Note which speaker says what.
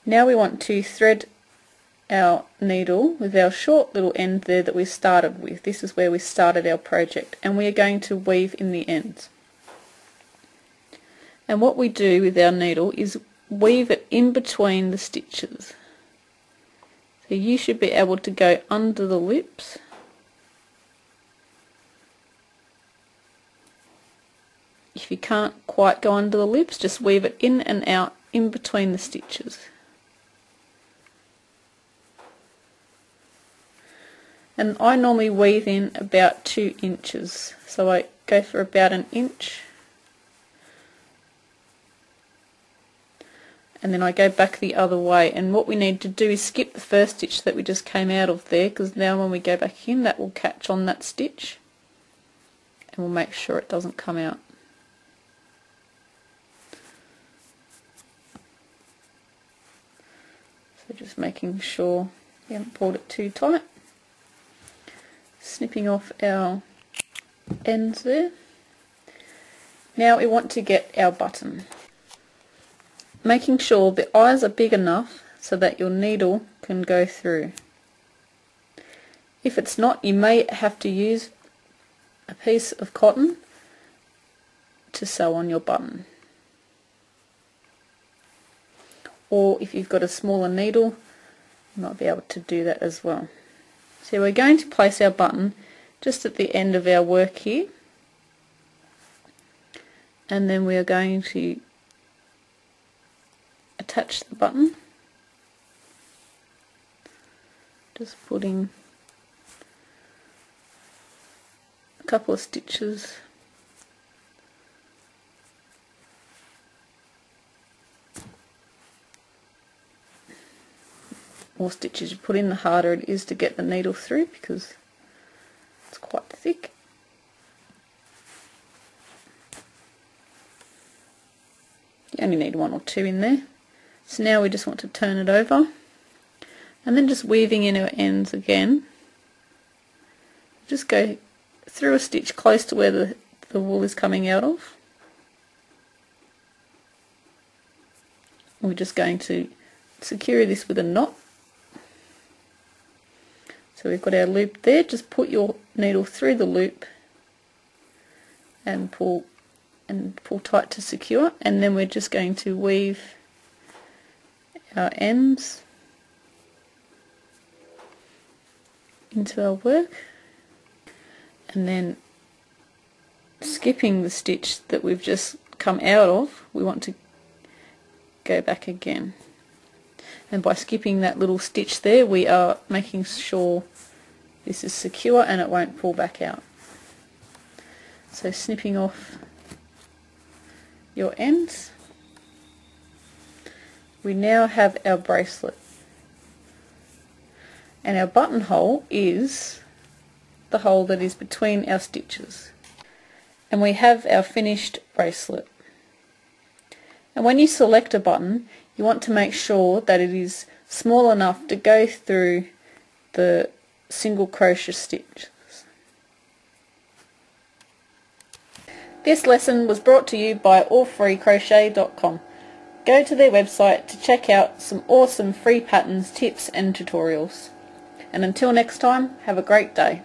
Speaker 1: Now we want to thread our needle with our short little end there that we started with. This is where we started our project, and we are going to weave in the ends. And what we do with our needle is weave it in between the stitches. So you should be able to go under the loops if you can't quite go under the loops, just weave it in and out in between the stitches. And I normally weave in about 2 inches, so I go for about 1 inch, and then I go back the other way. And what we need to do is skip the first stitch that we just came out of there, because now when we go back in, that will catch on that stitch and we'll make sure it doesn't come out. So just making sure we haven't pulled it too tight. Snipping off our ends there. Now we want to get our button. Making sure the eyes are big enough so that your needle can go through. If it's not, you may have to use a piece of cotton to sew on your button. Or if you've got a smaller needle, you might be able to do that as well. So we're going to place our button just at the end of our work here, and then we are going to attach the button, just putting a couple of stitches more stitches you put in, the harder it is to get the needle through because it's quite thick. You only need 1 or 2 in there. So now we just want to turn it over, and then just weaving in our ends again. Just go through a stitch close to where the wool is coming out of. We're just going to secure this with a knot. So we've got our loop there. Just put your needle through the loop and pull tight to secure, and then we're just going to weave our ends into our work, and then skipping the stitch that we've just come out of, we want to go back again. And by skipping that little stitch there, we are making sure this is secure and it won't pull back out. So snipping off your ends, we now have our bracelet. And our buttonhole is the hole that is between our stitches. And we have our finished bracelet. And when you select a button, you want to make sure that it is small enough to go through the single crochet stitches. This lesson was brought to you by allfreecrochet.com. Go to their website to check out some awesome free patterns, tips and tutorials. And until next time, have a great day.